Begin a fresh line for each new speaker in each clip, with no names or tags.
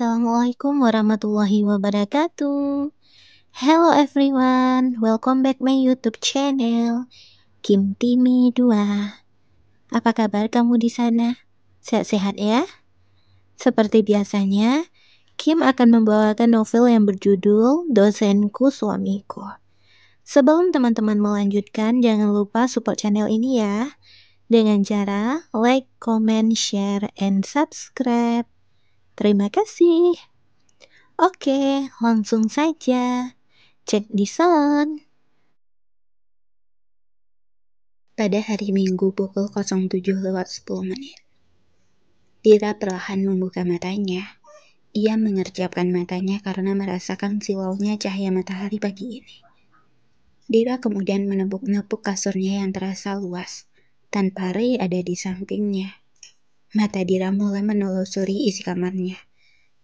Assalamualaikum warahmatullahi wabarakatuh. Hello everyone, welcome back my YouTube channel Kim Timi 2. Apa kabar kamu di sana? Sehat-sehat ya? Seperti biasanya, Kim akan membawakan novel yang berjudul Dosenku Suamiku. Sebelum teman-teman melanjutkan, jangan lupa support channel ini ya, dengan cara like, comment, share, and subscribe. Terima kasih. Oke, langsung saja. Cek di sound. Pada hari Minggu pukul 07.10, Dira perlahan membuka matanya. Ia mengerjapkan matanya karena merasakan silaunya cahaya matahari pagi ini. Dira kemudian menepuk-nepuk kasurnya yang terasa luas, tanpa Ray ada di sampingnya. Mata Dira mulai menelusuri isi kamarnya,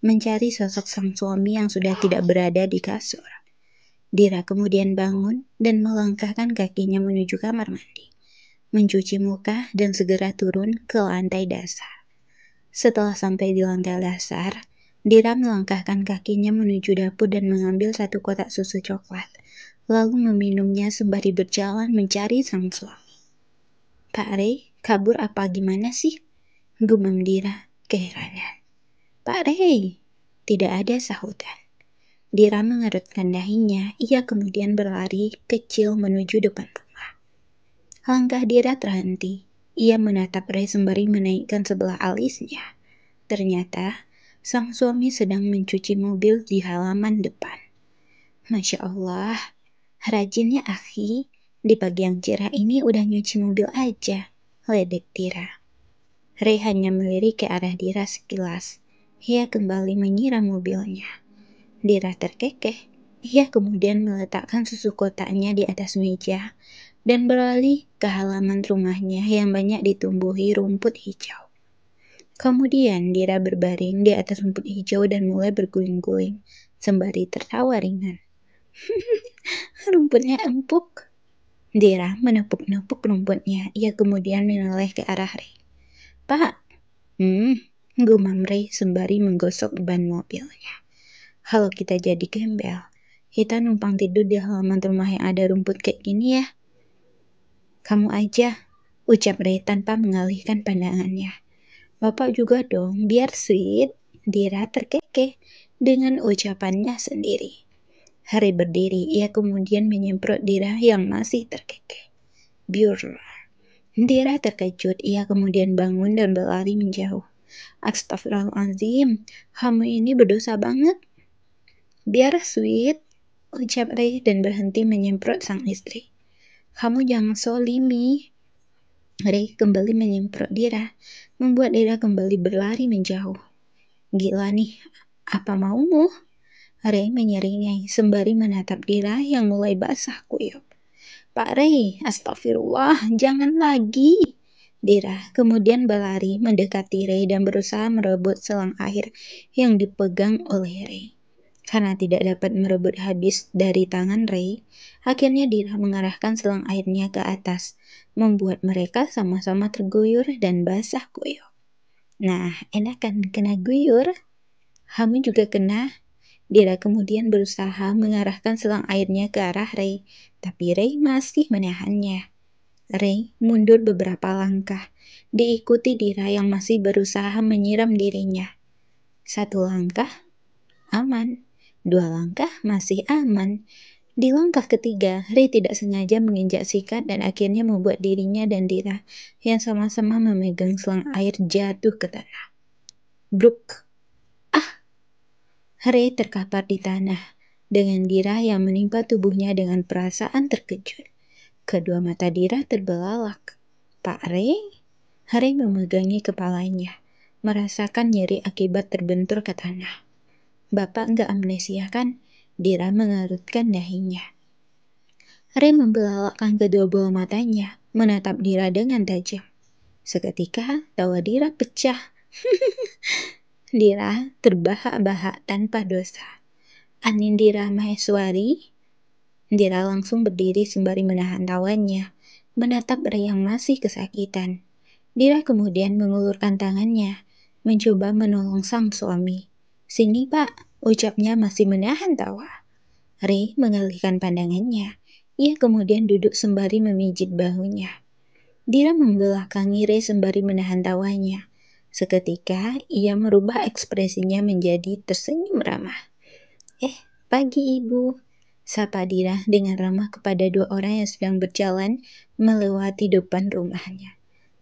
mencari sosok sang suami yang sudah tidak berada di kasur. Dira kemudian bangun dan melangkahkan kakinya menuju kamar mandi, mencuci muka dan segera turun ke lantai dasar. Setelah sampai di lantai dasar, Dira melangkahkan kakinya menuju dapur dan mengambil satu kotak susu coklat, lalu meminumnya sembari berjalan mencari sang suami. Pak Ray, kabur apa gimana sih? Gumam Dira keheranan. Pak Ray, tidak ada sahutan. Dira mengerutkan dahinya, ia kemudian berlari kecil menuju depan rumah. Langkah Dira terhenti. Ia menatap Ray sembari menaikkan sebelah alisnya. Ternyata, sang suami sedang mencuci mobil di halaman depan. Masya Allah, rajinnya akhi, di pagi yang cerah ini udah nyuci mobil aja, ledek Dira. Ray hanya melirik ke arah Dira sekilas. Ia kembali menyiram mobilnya. Dira terkekeh. Ia kemudian meletakkan susu kotaknya di atas meja dan beralih ke halaman rumahnya yang banyak ditumbuhi rumput hijau. Kemudian Dira berbaring di atas rumput hijau dan mulai berguling-guling sembari tertawa ringan. Rumputnya empuk. Dira menepuk-nepuk rumputnya. Ia kemudian menoleh ke arah Ray. Pak, gumam Ray sembari menggosok ban mobilnya. Kalau kita jadi gembel, kita numpang tidur di halaman rumah yang ada rumput kayak gini ya. Kamu aja, ucap Ray tanpa mengalihkan pandangannya. Bapak juga dong, biar sweet. Dira terkekeh dengan ucapannya sendiri. Ray berdiri, ia kemudian menyemprot Dira yang masih terkekeh. Biur. Dira terkejut, ia kemudian bangun dan berlari menjauh. Astagfirullahaladzim, kamu ini berdosa banget. Biar sweet, ucap Ray dan berhenti menyemprot sang istri. Kamu jangan solimi. Ray kembali menyemprot Dira, membuat Dira kembali berlari menjauh. Gila nih, apa maumu? Ray menyeringai sembari menatap Dira yang mulai basah kuyup. Pak Ray, astagfirullah, jangan lagi. Dira kemudian berlari mendekati Ray dan berusaha merebut selang air yang dipegang oleh Ray. Karena tidak dapat merebut habis dari tangan Ray, akhirnya Dira mengarahkan selang airnya ke atas, membuat mereka sama-sama terguyur dan basah kuyup. Nah, enak kan kena guyur? Kamu juga kena. Dira kemudian berusaha mengarahkan selang airnya ke arah Ray, tapi Ray masih menahannya. Ray mundur beberapa langkah, diikuti Dira yang masih berusaha menyiram dirinya. Satu langkah, aman. Dua langkah, masih aman. Di langkah ketiga, Ray tidak sengaja menginjak sikat dan akhirnya membuat dirinya dan Dira yang sama-sama memegang selang air jatuh ke tanah. Bruk. Ray terkapar di tanah, dengan Dira yang menimpa tubuhnya dengan perasaan terkejut. Kedua mata Dira terbelalak. Pak Ray? Ray memegangi kepalanya, merasakan nyeri akibat terbentur ke tanah. Bapak nggak amnesia kan? Dira mengerutkan dahinya. Ray membelalakkan kedua bola matanya, menatap Dira dengan tajam. Seketika, tawa Dira pecah. Dira terbahak-bahak tanpa dosa. Anindira Maheswari? Dira langsung berdiri sembari menahan tawanya, menatap Ray yang masih kesakitan. Dira kemudian mengulurkan tangannya, mencoba menolong sang suami. Sini Pak, ucapnya masih menahan tawa. Ray mengalihkan pandangannya. Ia kemudian duduk sembari memijit bahunya. Dira membelakangi Ray sembari menahan tawanya. Seketika, ia merubah ekspresinya menjadi tersenyum ramah. Pagi Ibu, sapa Dira dengan ramah kepada dua orang yang sedang berjalan melewati depan rumahnya.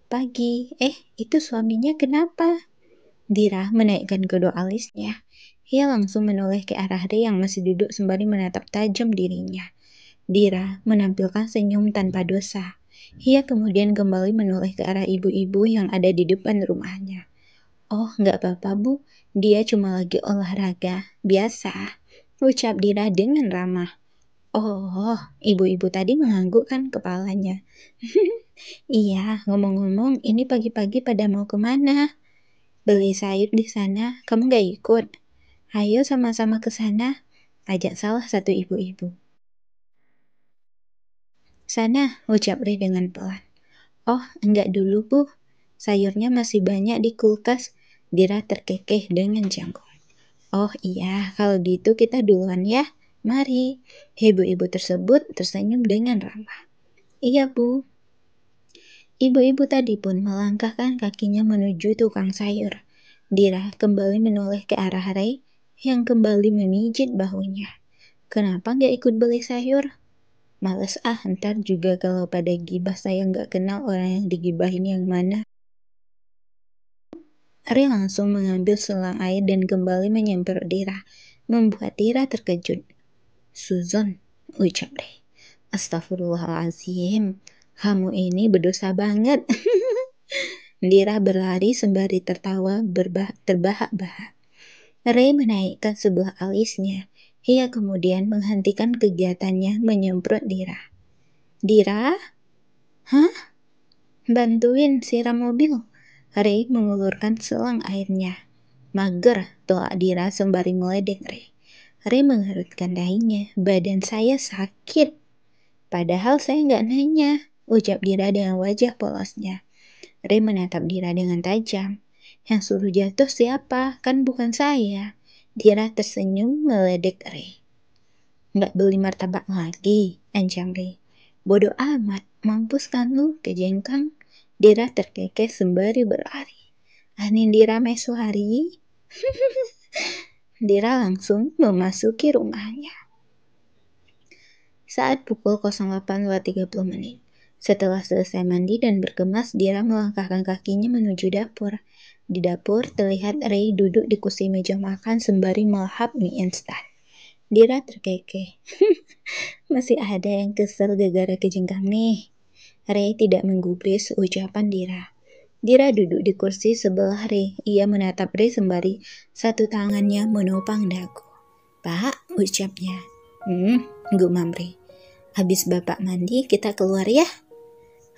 Pagi, itu suaminya kenapa? Dira menaikkan kedua alisnya. Ia langsung menoleh ke arah Ray yang masih duduk sembari menatap tajam dirinya. Dira menampilkan senyum tanpa dosa. Ia kemudian kembali menoleh ke arah ibu-ibu yang ada di depan rumahnya. Oh, nggak apa-apa Bu, dia cuma lagi olahraga, biasa, ucap Dira dengan ramah. Oh, ibu-ibu tadi menganggukkan kepalanya. Iya, ngomong-ngomong, ini pagi-pagi pada mau kemana? Beli sayur di sana, kamu gak ikut? Ayo sama-sama ke sana, ajak salah satu ibu-ibu. Sana, ucap Ray dengan pelan. Oh, enggak dulu, Bu. Sayurnya masih banyak di kulkas. Dira terkekeh dengan jangkung. Oh iya, kalau gitu kita duluan ya. Mari. Ibu-ibu tersebut tersenyum dengan ramah. Iya, Bu. Ibu-ibu tadi pun melangkahkan kakinya menuju tukang sayur. Dira kembali menoleh ke arah Ray yang kembali memijit bahunya. Kenapa nggak ikut beli sayur? Males ntar juga kalau pada gibah saya nggak kenal orang yang digibahin yang mana. Ray langsung mengambil selang air dan kembali menyambar Dira, membuat Dira terkejut. Suzon, ucap Ray. Astagfirullahaladzim, kamu ini berdosa banget. Dira berlari sembari tertawa terbahak-bahak. Ray menaikkan sebelah alisnya. Ia kemudian menghentikan kegiatannya menyemprot Dira. Dira? Hah? Bantuin siram mobil. Ray mengulurkan selang airnya. Mager, tolak Dira sembari meledek Ray. Ray mengerutkan dahinya. Badan saya sakit. Padahal saya nggak nanya, ucap Dira dengan wajah polosnya. Ray menatap Dira dengan tajam. Yang suruh jatuh siapa? Kan bukan saya. Dira tersenyum meledek Ray. Nggak beli martabak lagi, ancam Ray. Bodoh amat, mampus kan lu, kejengkang. Dira terkekeh sembari berlari. Anindira Meswari. Dira langsung memasuki rumahnya. Saat pukul 08.30. Setelah selesai mandi dan berkemas, Dira melangkahkan kakinya menuju dapur. Di dapur, terlihat Ray duduk di kursi meja makan sembari melahap mie instan. Dira terkekeh. Masih ada yang kesel gara-gara kejengkang nih. Ray tidak menggubris ucapan Dira. Dira duduk di kursi sebelah Ray. Ia menatap Ray sembari satu tangannya menopang dagu. Pak, ucapnya. Gumam Ray. Habis bapak mandi, kita keluar ya?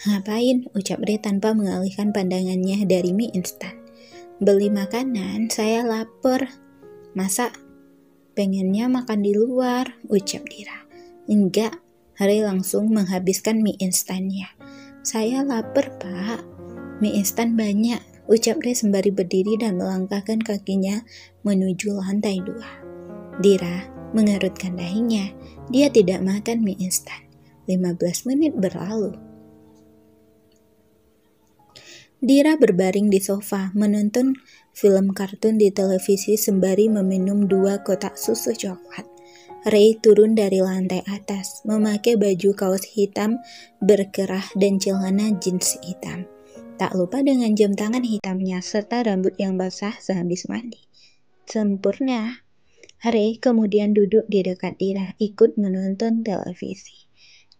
Ngapain? Ucap Ray tanpa mengalihkan pandangannya dari mie instan. Beli makanan, saya lapar. Masa? Pengennya makan di luar, ucap Dira. Enggak, Ray langsung menghabiskan mie instannya. Saya lapar, Pak. Mie instan banyak, ucap Ray sembari berdiri dan melangkahkan kakinya menuju lantai 2. Dira mengerutkan dahinya. Dia tidak makan mie instan. 15 menit berlalu. Dira berbaring di sofa menonton film kartun di televisi sembari meminum 2 kotak susu coklat. Ray turun dari lantai atas, memakai baju kaos hitam berkerah dan celana jeans hitam. Tak lupa dengan jam tangan hitamnya serta rambut yang basah sehabis mandi. Sempurna. Ray kemudian duduk di dekat Dira, ikut menonton televisi.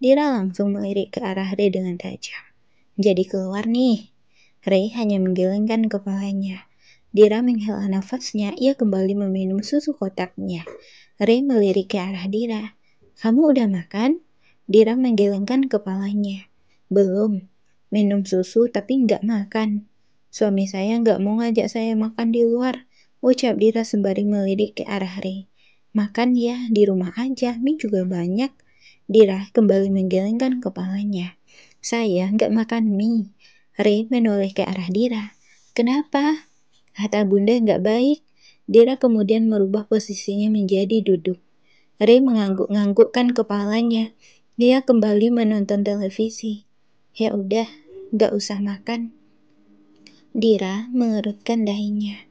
Dira langsung melirik ke arah Ray dengan tajam. Jadi keluar nih. Ray hanya menggelengkan kepalanya. Dira menghela nafasnya, ia kembali meminum susu kotaknya. Ray melirik ke arah Dira. Kamu udah makan? Dira menggelengkan kepalanya. Belum. Minum susu tapi nggak makan. Suami saya nggak mau ngajak saya makan di luar, ucap Dira sembari melirik ke arah Ray. Makan ya, di rumah aja, mie juga banyak. Dira kembali menggelengkan kepalanya. Saya nggak makan mie. Ray menoleh ke arah Dira. Kenapa? Kata bunda nggak baik. Dira kemudian merubah posisinya menjadi duduk. Ray mengangguk-nganggukkan kepalanya. Dia kembali menonton televisi. Ya udah, gak usah makan. Dira mengerutkan dahinya.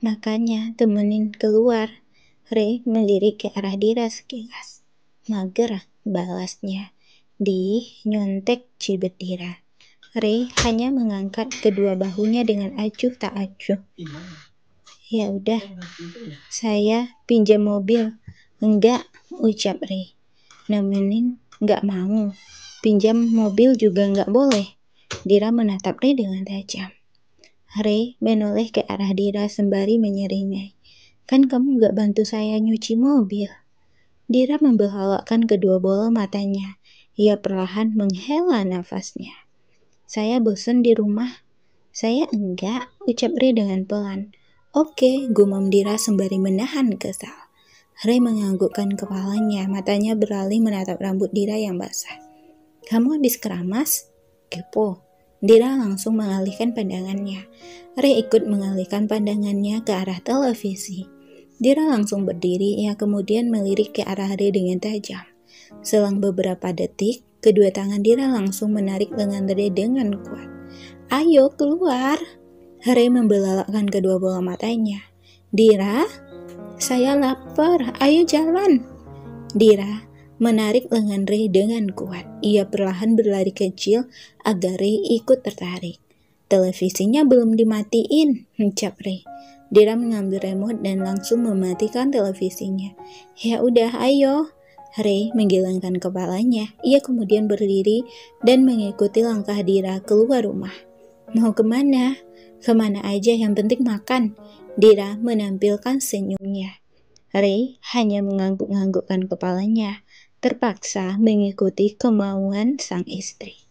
Makanya temenin keluar. Ray melirik ke arah Dira sekilas. Mager, balasnya. Nyontek cibet Dira. Ray hanya mengangkat kedua bahunya dengan acuh tak acuh. Ya udah, saya pinjam mobil. Enggak, ucap Ray. Nemenin nggak mau. Pinjam mobil juga nggak boleh. Dira menatap Ray dengan tajam. Ray menoleh ke arah Dira sembari menyeringai. Kan kamu nggak bantu saya nyuci mobil. Dira membelalakan kedua bola matanya. Ia perlahan menghela nafasnya. Saya bosan di rumah. Saya enggak, ucap Ray dengan pelan. Oke, gumam Dira sembari menahan kesal. Ray menganggukkan kepalanya, matanya beralih menatap rambut Dira yang basah. Kamu habis keramas? Kepo. Dira langsung mengalihkan pandangannya. Ray ikut mengalihkan pandangannya ke arah televisi. Dira langsung berdiri, ia kemudian melirik ke arah Ray dengan tajam. Selang beberapa detik, kedua tangan Dira langsung menarik lengan Ray dengan kuat. Ayo keluar. Ray membelalakkan kedua bola matanya. Dira, saya lapar, ayo jalan. Dira menarik lengan Ray dengan kuat. Ia perlahan berlari kecil agar Ray ikut tertarik. Televisinya belum dimatiin, ucap Ray. Dira mengambil remote dan langsung mematikan televisinya. Ya udah, ayo. Ray menggelengkan kepalanya. Ia kemudian berdiri dan mengikuti langkah Dira keluar rumah. Mau kemana? Kemana aja, yang penting makan. Dira menampilkan senyumnya. Ray hanya mengangguk-anggukkan kepalanya, terpaksa mengikuti kemauan sang istri.